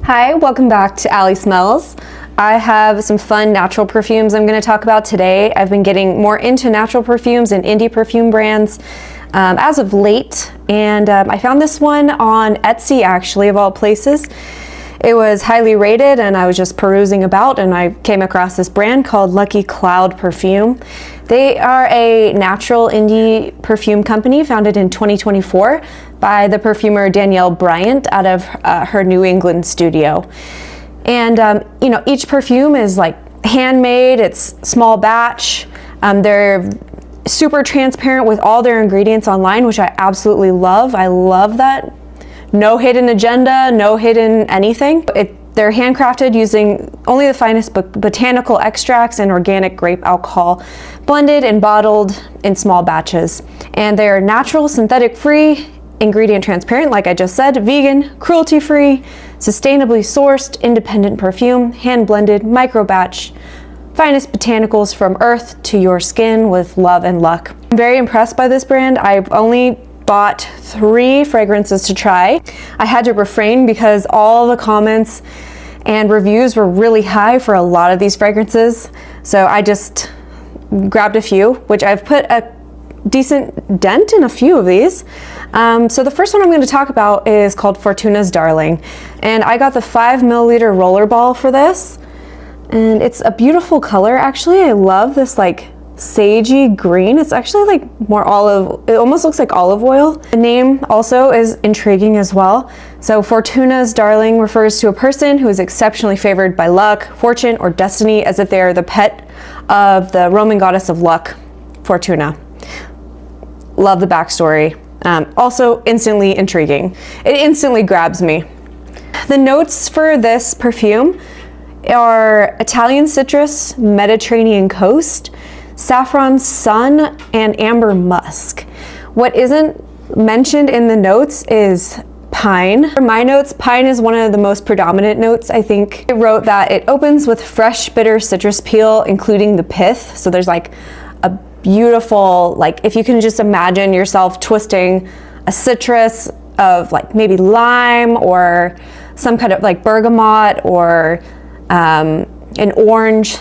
Hi, welcome back to Allie Smells. I have some fun natural perfumes I'm going to talk about today. I've been getting more into natural perfumes and indie perfume brands as of late, and I found this one on Etsy, actually, of all places. It was highly rated, and I was just perusing about, and I came across this brand called Lucky Cloud Perfume. They are a natural indie perfume company founded in 2024 by the perfumer Danielle Bryant out of her New England studio. And each perfume is like handmade, it's small batch. They're super transparent with all their ingredients online, which I absolutely love. I love that. No hidden agenda, no hidden anything. They're handcrafted using only the finest botanical extracts and organic grape alcohol, blended and bottled in small batches. And they're natural, synthetic free, ingredient transparent, like I just said, vegan, cruelty free, sustainably sourced, independent perfume, hand blended, micro batch, finest botanicals from earth to your skin with love and luck. I'm very impressed by this brand. I've only bought 3 fragrances to try. I had to refrain because all the comments and reviews were really high for a lot of these fragrances. So I just grabbed a few, which I've put a decent dent in a few of these. So the first one I'm going to talk about is called Fortuna's Darling. And I got the 5 milliliter roller ball for this. And it's a beautiful color, actually. I love this like sagey green. It's actually like more olive, it almost looks like olive oil. The name also is intriguing as well. So Fortuna's Darling refers to a person who is exceptionally favored by luck, fortune, or destiny, as if they are the pet of the Roman goddess of luck, Fortuna. Love the backstory. Also instantly intriguing. It instantly grabs me. The notes for this perfume are Italian citrus, Mediterranean coast, saffron sun, and amber musk. What isn't mentioned in the notes is pine. For my notes, pine is one of the most predominant notes, I think. It wrote that it opens with fresh, bitter citrus peel, including the pith. So there's like a beautiful, like if you can just imagine yourself twisting a citrus of like maybe lime or some kind of like bergamot or an orange,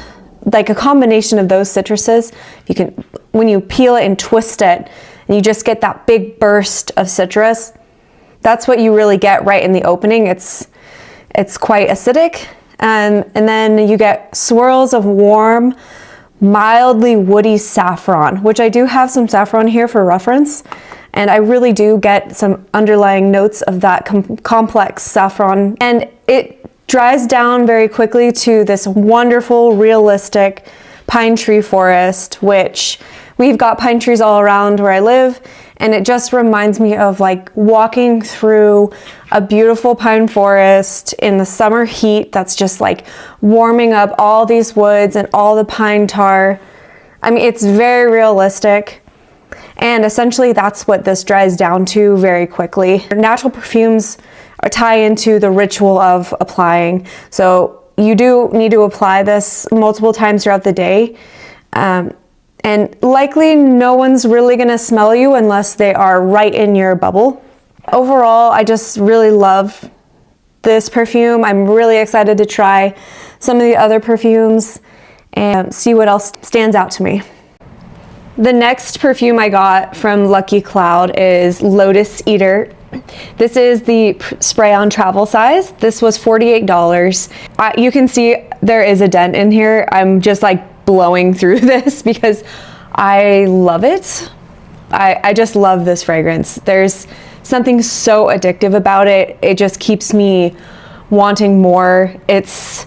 like a combination of those citruses. You can, when you peel it and twist it, and you just get that big burst of citrus, that's what you really get right in the opening. It's quite acidic. And then you get swirls of warm, mildly woody saffron, which I do have some saffron here for reference. And I really do get some underlying notes of that complex saffron. And it dries down very quickly to this wonderful, realistic pine tree forest, which we've got pine trees all around where I live. And it just reminds me of like walking through a beautiful pine forest in the summer heat that's just like warming up all these woods and all the pine tar. I mean, it's very realistic. And essentially that's what this dries down to very quickly. Natural perfumes tie into the ritual of applying. So you do need to apply this multiple times throughout the day. And likely no one's really gonna smell you unless they are right in your bubble. Overall, I just really love this perfume. I'm really excited to try some of the other perfumes and see what else stands out to me. The next perfume I got from Lucky Cloud is Lotus Eater. This is the spray-on travel size. This was $48. You can see there is a dent in here. I'm just like blowing through this because I love it. I just love this fragrance. There's something so addictive about it. It just keeps me wanting more. It's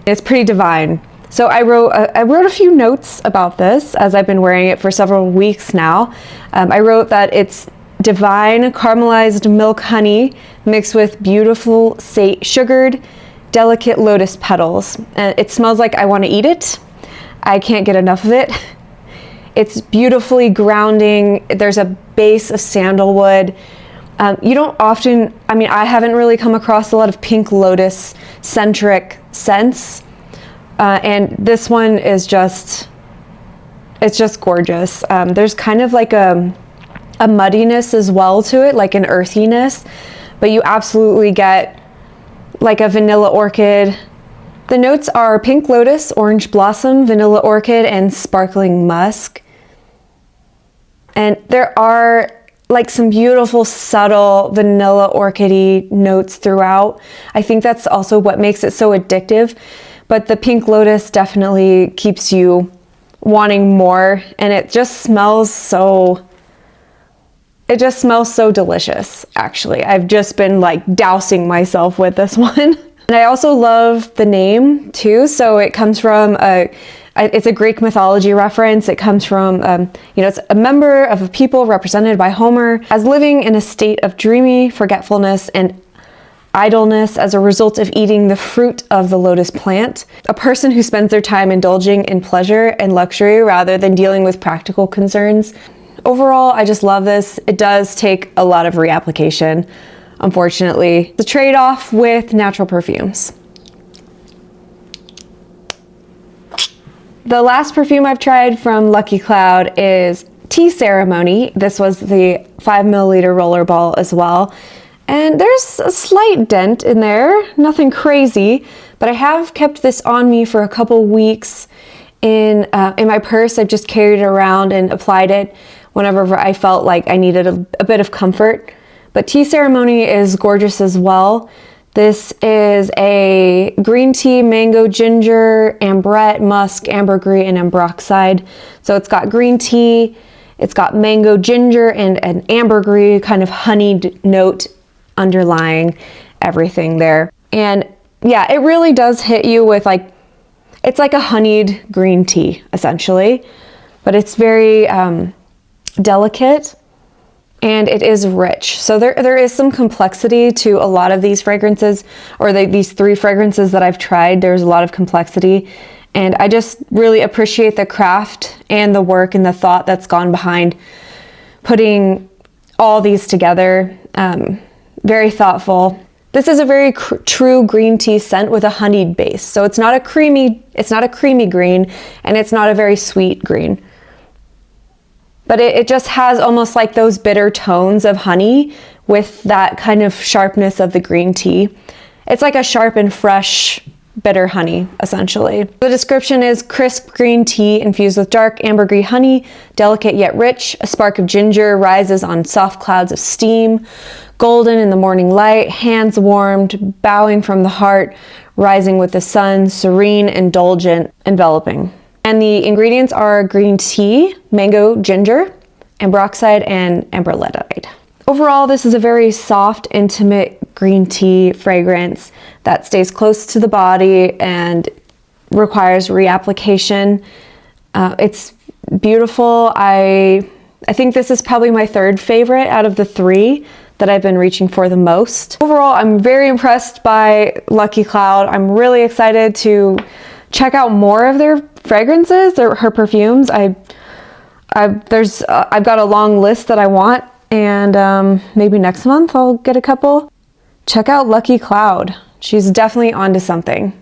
pretty divine. So I wrote a few notes about this as I've been wearing it for several weeks now. I wrote that it's divine caramelized milk honey mixed with beautiful sugared, delicate lotus petals. And it smells like I want to eat it. I can't get enough of it. It's beautifully grounding. There's a base of sandalwood. You don't often, I haven't really come across a lot of pink lotus centric scents. And this one is it's just gorgeous. There's kind of like a muddiness as well to it, like an earthiness, but you absolutely get like a vanilla orchid. The notes are pink lotus, orange blossom, vanilla orchid, and sparkling musk. And there are like some beautiful, subtle vanilla orchidy notes throughout. I think that's also what makes it so addictive. But the pink lotus definitely keeps you wanting more, and it just smells so delicious, actually. I've just been like dousing myself with this one. And I also love the name too. So it comes from it's a Greek mythology reference. It comes from, it's a member of a people represented by Homer as living in a state of dreamy forgetfulness and idleness as a result of eating the fruit of the lotus plant. A person who spends their time indulging in pleasure and luxury rather than dealing with practical concerns. Overall, I just love this. It does take a lot of reapplication, unfortunately. The trade-off with natural perfumes. The last perfume I've tried from Lucky Cloud is Tea Ceremony. This was the 5 milliliter roller ball as well. And there's a slight dent in there, nothing crazy, but I have kept this on me for a couple weeks in my purse. I've just carried it around and applied it whenever I felt like I needed a bit of comfort. But Tea Ceremony is gorgeous as well. This is a green tea, mango, ginger, ambrette, musk, ambergris, and ambroxide. So it's got green tea, it's got mango, ginger, and an ambergris kind of honeyed note underlying everything there. And yeah, it really does hit you with it's like a honeyed green tea, essentially. But it's very delicate. And it is rich. So there is some complexity to a lot of these fragrances, or these 3 fragrances that I've tried. There's a lot of complexity. And I just really appreciate the craft and the work and the thought that's gone behind putting all these together. Very thoughtful. This is a very true green tea scent with a honeyed base. So it's not a creamy green, and it's not a very sweet green. But it just has almost like those bitter tones of honey with that kind of sharpness of the green tea. It's like a sharp and fresh bitter honey, essentially. The description is crisp green tea infused with dark ambergris honey, delicate yet rich. A spark of ginger rises on soft clouds of steam, golden in the morning light, hands warmed, bowing from the heart, rising with the sun, serene, indulgent, enveloping. And the ingredients are green tea, mango, ginger, ambroxide, and amberletide. Overall, this is a very soft, intimate green tea fragrance that stays close to the body and requires reapplication. It's beautiful. I think this is probably my 3rd favorite out of the 3 that I've been reaching for the most. Overall, I'm very impressed by Lucky Cloud. I'm really excited to check out more of their fragrances, her perfumes. I've got a long list that I want, and maybe next month I'll get a couple. Check out Lucky Cloud. She's definitely onto something.